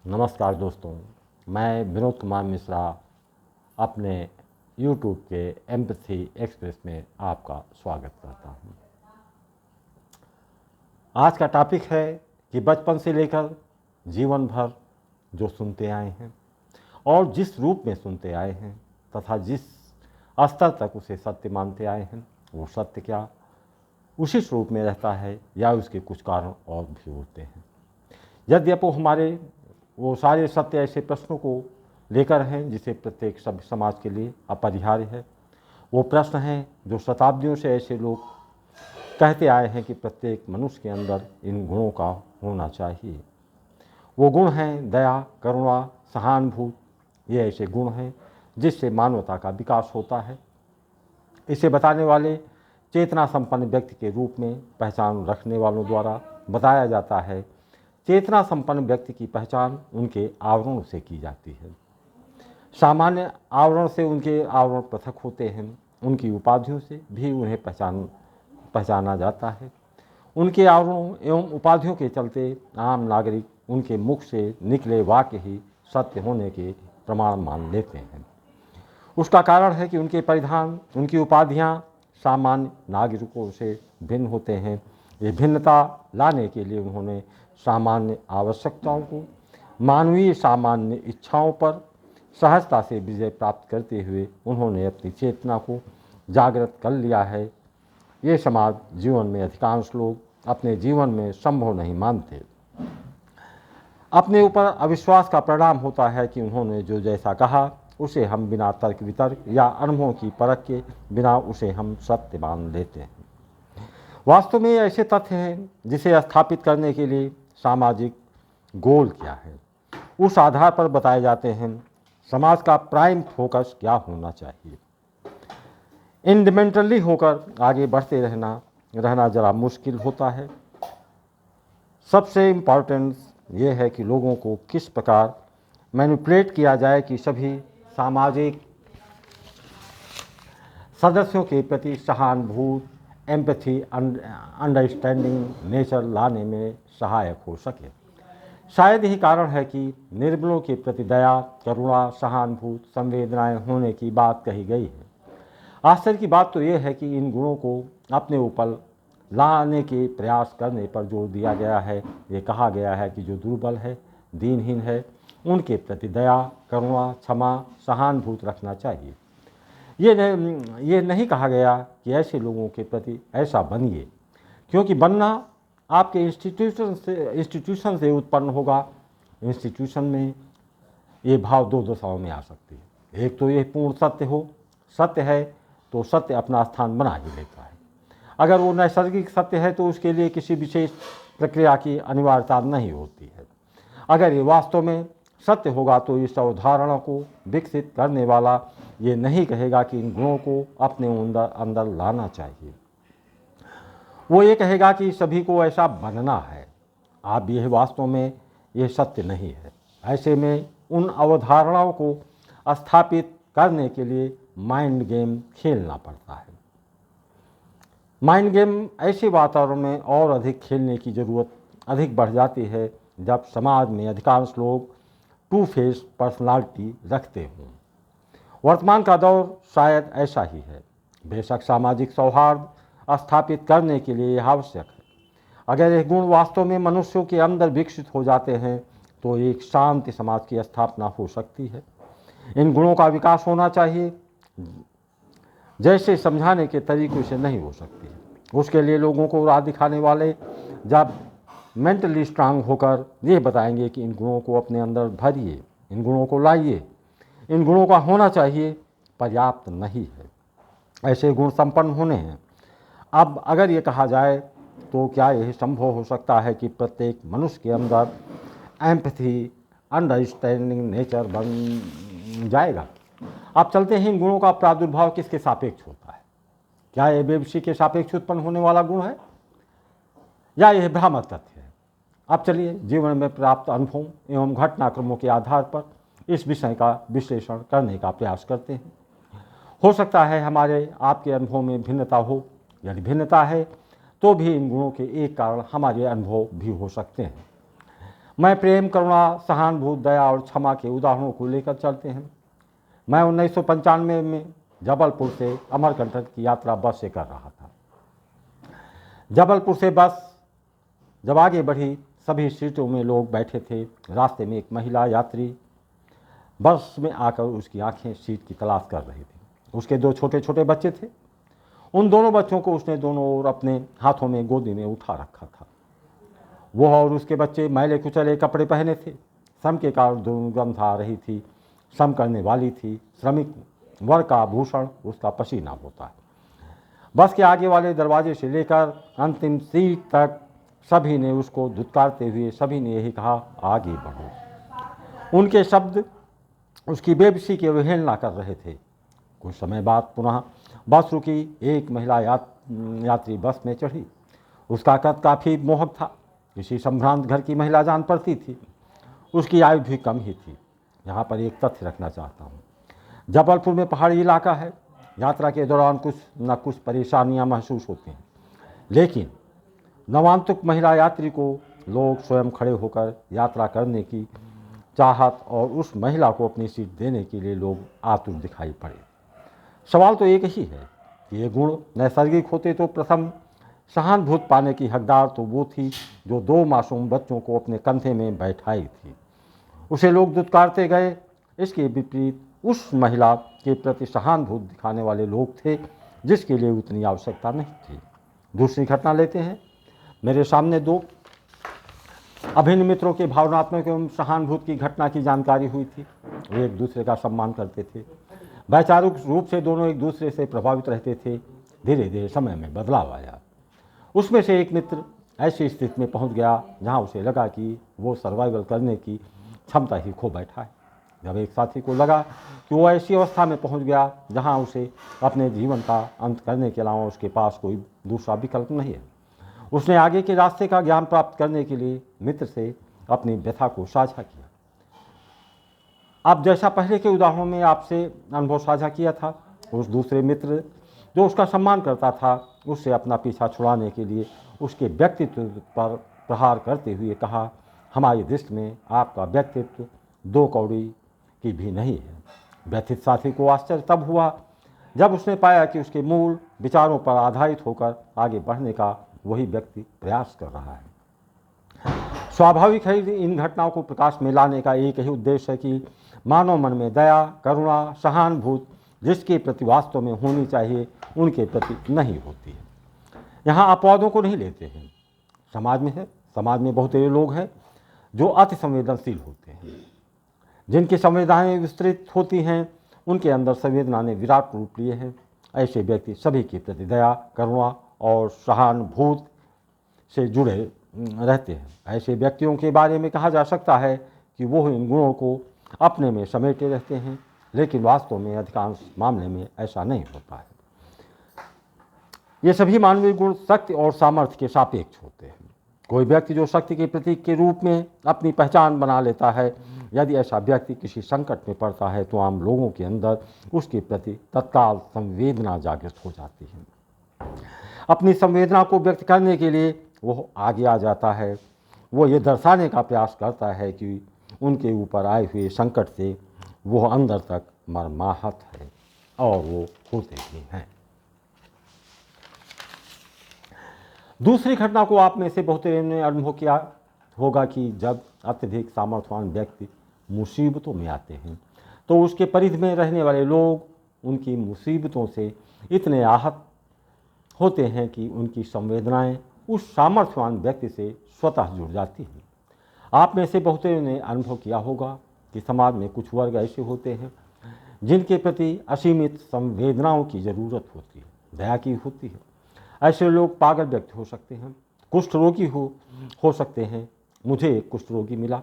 नमस्कार दोस्तों, मैं विनोद कुमार मिश्रा अपने YouTube के एम्पैथी एक्सप्रेस में आपका स्वागत करता हूं। आज का टॉपिक है कि बचपन से लेकर जीवन भर जो सुनते आए हैं और जिस रूप में सुनते आए हैं तथा जिस स्तर तक उसे सत्य मानते आए हैं, वो सत्य क्या उसी स्वरूप में रहता है या उसके कुछ कारण और भी होते हैं। यद्यपि हमारे वो सारे सत्य ऐसे प्रश्नों को लेकर हैं जिसे प्रत्येक सभ्य समाज के लिए अपरिहार्य है। वो प्रश्न हैं जो शताब्दियों से ऐसे लोग कहते आए हैं कि प्रत्येक मनुष्य के अंदर इन गुणों का होना चाहिए। वो गुण हैं दया, करुणा, सहानुभूति। ये ऐसे गुण हैं जिससे मानवता का विकास होता है। इसे बताने वाले चेतना संपन्न व्यक्ति के रूप में पहचान रखने वालों द्वारा बताया जाता है। चेतना संपन्न व्यक्ति की पहचान उनके आवरणों से की जाती है। सामान्य आवरण से उनके आवरण पृथक होते हैं। उनकी उपाधियों से भी उन्हें पहचाना जाता है। उनके आवरणों एवं उपाधियों के चलते आम नागरिक उनके मुख से निकले वाक्य ही सत्य होने के प्रमाण मान लेते हैं। उसका कारण है कि उनके परिधान, उनकी उपाधियां सामान्य नागरिकों से भिन्न होते हैं। ये भिन्नता लाने के लिए उन्होंने सामान्य आवश्यकताओं को मानवीय सामान्य इच्छाओं पर सहजता से विजय प्राप्त करते हुए उन्होंने अपनी चेतना को जागृत कर लिया है। ये समाज जीवन में अधिकांश लोग अपने जीवन में संभव नहीं मानते। अपने ऊपर अविश्वास का परिणाम होता है कि उन्होंने जो जैसा कहा उसे हम बिना तर्क वितर्क या अनुभवों की परख के बिना उसे हम सत्य मान लेते हैं। वास्तव में ऐसे तथ्य हैं जिसे स्थापित करने के लिए सामाजिक गोल क्या है, उस आधार पर बताए जाते हैं। समाज का प्राइम फोकस क्या होना चाहिए। इंडिपेंडेंटली होकर आगे बढ़ते रहना जरा मुश्किल होता है। सबसे इम्पॉर्टेंट ये है कि लोगों को किस प्रकार मैनिपुलेट किया जाए कि सभी सामाजिक सदस्यों के प्रति सहानुभूति, एम्पैथी, अंडरस्टैंडिंग नेचर लाने में सहायक हो सके। शायद यही कारण है कि निर्बलों के प्रति दया, करुणा, सहानुभूति, संवेदनाएं होने की बात कही गई है। आश्चर्य की बात तो यह है कि इन गुणों को अपने ऊपर लाने के प्रयास करने पर जोर दिया गया है। ये कहा गया है कि जो दुर्बल है, दीनहीन है, उनके प्रति दया, करुणा, क्षमा, सहानुभूति रखना चाहिए। ये नहीं कहा गया कि ऐसे लोगों के प्रति ऐसा बनिए, क्योंकि बनना आपके इंस्टीट्यूशन से उत्पन्न होगा। इंस्टीट्यूशन में ये भाव दो दशाओं में आ सकती है। एक तो ये पूर्ण सत्य हो, सत्य है तो सत्य अपना स्थान बना ही लेता है। अगर वो नैसर्गिक सत्य है तो उसके लिए किसी विशेष प्रक्रिया की अनिवार्यता नहीं होती है। अगर ये वास्तव में सत्य होगा तो इस अवधारणा को विकसित करने वाला ये नहीं कहेगा कि इन गुणों को अपने अंदर लाना चाहिए। वो ये कहेगा कि सभी को ऐसा बनना है। आप यह वास्तव में ये सत्य नहीं है। ऐसे में उन अवधारणाओं को स्थापित करने के लिए माइंड गेम खेलना पड़ता है। माइंड गेम ऐसे वातावरण में और अधिक खेलने की ज़रूरत अधिक बढ़ जाती है जब समाज में अधिकांश लोग टू फेस पर्सनालिटी रखते हों। वर्तमान का दौर शायद ऐसा ही है। बेशक सामाजिक सौहार्द स्थापित करने के लिए यह आवश्यक है। अगर ये गुण वास्तव में मनुष्यों के अंदर विकसित हो जाते हैं तो एक शांति समाज की स्थापना हो सकती है। इन गुणों का विकास होना चाहिए, जैसे समझाने के तरीकों से नहीं हो सकती है। उसके लिए लोगों को राह दिखाने वाले जब मेंटली स्ट्रांग होकर ये बताएंगे कि इन गुणों को अपने अंदर भरिए, इन गुणों को लाइए, इन गुणों का होना चाहिए, पर्याप्त नहीं है। ऐसे गुण संपन्न होने हैं। अब अगर ये कहा जाए तो क्या यह संभव हो सकता है कि प्रत्येक मनुष्य के अंदर एम्पैथी, अंडरस्टैंडिंग नेचर बन जाएगा? अब चलते हैं इन गुणों का प्रादुर्भाव किसके सापेक्ष होता है। क्या यह बेबसी के सापेक्ष उत्पन्न होने वाला गुण है या यह भ्रामक तथ्य है? अब चलिए जीवन में प्राप्त अनुभवों एवं घटनाक्रमों के आधार पर इस विषय का विश्लेषण करने का प्रयास करते हैं। हो सकता है हमारे आपके अनुभव में भिन्नता हो। यदि भिन्नता है तो भी इन गुणों के एक कारण हमारे अनुभव भी हो सकते हैं। मैं प्रेम, करुणा, सहानुभूति, दया और क्षमा के उदाहरणों को लेकर चलते हैं। मैं 1995 में जबलपुर से अमरकंटक की यात्रा बस से कर रहा था। जबलपुर से बस जब आगे बढ़ी, सभी सीटों में लोग बैठे थे। रास्ते में एक महिला यात्री बस में आकर उसकी आंखें सीट की तलाश कर रही थी। उसके 2 छोटे छोटे बच्चे थे। उन दोनों बच्चों को उसने दोनों ओर अपने हाथों में गोदी में उठा रखा था। वो और उसके बच्चे मैले कुचले कपड़े पहने थे। श्रम के कारण दुर्गंध आ रही थी। श्रम करने वाली थी। श्रमिक वर्ग का आभूषण उसका पसीना होता है। बस के आगे वाले दरवाजे से लेकर अंतिम सीट तक सभी ने उसको धुतकारते हुए सभी ने यही कहा, आगे बढ़ो। उनके शब्द उसकी बेबसी की अवहेलना कर रहे थे। कुछ समय बाद पुनः बस रुकी। एक महिला यात्री बस में चढ़ी। उसका कद काफ़ी मोहक था। किसी संभ्रांत घर की महिला जान पड़ती थी। उसकी आयु भी कम ही थी। यहाँ पर एक तथ्य रखना चाहता हूँ। जबलपुर में पहाड़ी इलाका है। यात्रा के दौरान कुछ न कुछ परेशानियाँ महसूस होती हैं, लेकिन नवांतुक महिला यात्री को लोग स्वयं खड़े होकर यात्रा करने की चाहत और उस महिला को अपनी सीट देने के लिए लोग आतुर दिखाई पड़े। सवाल तो एक ही है कि ये गुण नैसर्गिक होते तो प्रथम सहानुभूति पाने की हकदार तो वो थी जो 2 मासूम बच्चों को अपने कंधे में बैठाई थी। उसे लोग दुत्कारते गए। इसके विपरीत उस महिला के प्रति सहानुभूति दिखाने वाले लोग थे जिसके लिए उतनी आवश्यकता नहीं थी। दूसरी घटना लेते हैं। मेरे सामने 2 अभिन्न मित्रों के भावनात्मक एवं सहानुभूति की घटना की जानकारी हुई थी। वे एक दूसरे का सम्मान करते थे। वैचारिक रूप से दोनों एक दूसरे से प्रभावित रहते थे। धीरे धीरे समय में बदलाव आया। उसमें से एक मित्र ऐसी स्थिति में पहुंच गया जहां उसे लगा कि वो सर्वाइवल करने की क्षमता ही खो बैठा है। जब एक साथी को लगा कि वो ऐसी अवस्था में पहुंच गया जहां उसे अपने जीवन का अंत करने के अलावा उसके पास कोई दूसरा विकल्प नहीं है, उसने आगे के रास्ते का ज्ञान प्राप्त करने के लिए मित्र से अपनी व्यथा को साझा किया। अब जैसा पहले के उदाहरणों में आपसे अनुभव साझा किया था, उस दूसरे मित्र जो उसका सम्मान करता था उससे अपना पीछा छुड़ाने के लिए उसके व्यक्तित्व पर प्रहार करते हुए कहा, हमारी दृष्टि में आपका व्यक्तित्व 2 कौड़ी की भी नहीं है। व्यथित साथी को आश्चर्य तब हुआ जब उसने पाया कि उसके मूल विचारों पर आधारित होकर आगे बढ़ने का वही व्यक्ति प्रयास कर रहा है। स्वाभाविक है इन घटनाओं को प्रकाश में लाने का एक ही उद्देश्य है कि मानव मन में दया, करुणा, सहानुभूति जिसके प्रति वास्तव में होनी चाहिए उनके प्रति नहीं होती है। यहाँ अपवादों को नहीं लेते हैं। समाज में बहुत से लोग हैं जो अति संवेदनशील होते हैं। जिनकी संवेदनाएं विस्तृत होती हैं उनके अंदर संवेदना ने विराट रूप लिए हैं। ऐसे व्यक्ति सभी के प्रति दया, करुणा और सहानुभूति से जुड़े रहते हैं। ऐसे व्यक्तियों के बारे में कहा जा सकता है कि वो इन गुणों को अपने में समेटे रहते हैं, लेकिन वास्तव में अधिकांश मामले में ऐसा नहीं होता है। ये सभी मानवीय गुण शक्ति और सामर्थ्य के सापेक्ष होते हैं। कोई व्यक्ति जो शक्ति के प्रतीक के रूप में अपनी पहचान बना लेता है, यदि ऐसा व्यक्ति किसी संकट में पड़ता है तो आम लोगों के अंदर उसके प्रति तत्काल संवेदना जागृत हो जाती है। अपनी संवेदना को व्यक्त करने के लिए वो आगे आ जाता है। वो ये दर्शाने का प्रयास करता है कि उनके ऊपर आए हुए संकट से वो अंदर तक मर्माहत है और वो होते भी हैं। दूसरी घटना को आप में से बहुत ने अनुभव किया होगा कि जब अत्यधिक सामर्थ्यवान व्यक्ति मुसीबतों में आते हैं तो उसके परिधि में रहने वाले लोग उनकी मुसीबतों से इतने आहत होते हैं कि उनकी संवेदनाएं उस सामर्थ्यवान व्यक्ति से स्वतः जुड़ जाती हैं। आप में से बहुत ने अनुभव किया होगा कि समाज में कुछ वर्ग ऐसे होते हैं जिनके प्रति असीमित संवेदनाओं की ज़रूरत होती है, दया की होती है। ऐसे लोग पागल व्यक्ति हो सकते हैं, कुष्ठ रोगी हो सकते हैं। मुझे एक कुष्ठ रोगी मिला।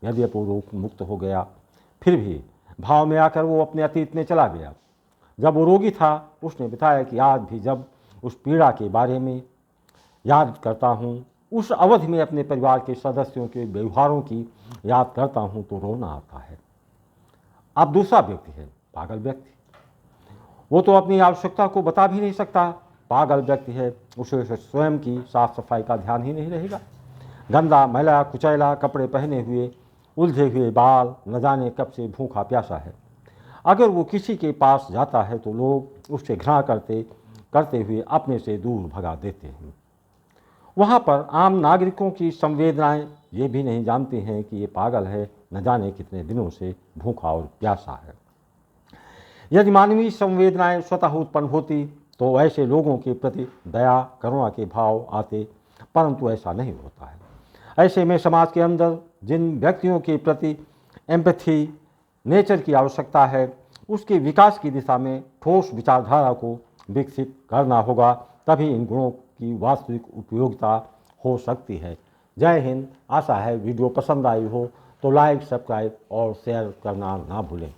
यदि वो रोग मुक्त हो गया, फिर भी भाव में आकर वो अपने अतीत में चला गया। जब वो रोगी था उसने बताया कि आज भी जब उस पीड़ा के बारे में याद करता हूँ, उस अवधि में अपने परिवार के सदस्यों के व्यवहारों की याद करता हूँ तो रोना आता है। अब दूसरा व्यक्ति है पागल व्यक्ति। वो तो अपनी आवश्यकता को बता भी नहीं सकता। पागल व्यक्ति है, उसे स्वयं की साफ सफाई का ध्यान ही नहीं रहेगा। गंदा मैला कुचैला कपड़े पहने हुए, उलझे हुए बाल, न जाने कब से भूखा प्यासा है। अगर वो किसी के पास जाता है तो लोग उससे घृणा करते हुए अपने से दूर भगा देते हैं। वहाँ पर आम नागरिकों की संवेदनाएं ये भी नहीं जानते हैं कि ये पागल है, न जाने कितने दिनों से भूखा और प्यासा है। यदि मानवीय संवेदनाएं स्वतः उत्पन्न होती तो ऐसे लोगों के प्रति दया करुणा के भाव आते, परंतु ऐसा नहीं होता है। ऐसे में समाज के अंदर जिन व्यक्तियों के प्रति एम्पैथी नेचर की आवश्यकता है, उसके विकास की दिशा में ठोस विचारधारा को विकसित करना होगा, तभी इन गुणों की वास्तविक उपयोगिता हो सकती है। जय हिंद। आशा है वीडियो पसंद आई हो तो लाइक, सब्सक्राइब और शेयर करना ना भूलें।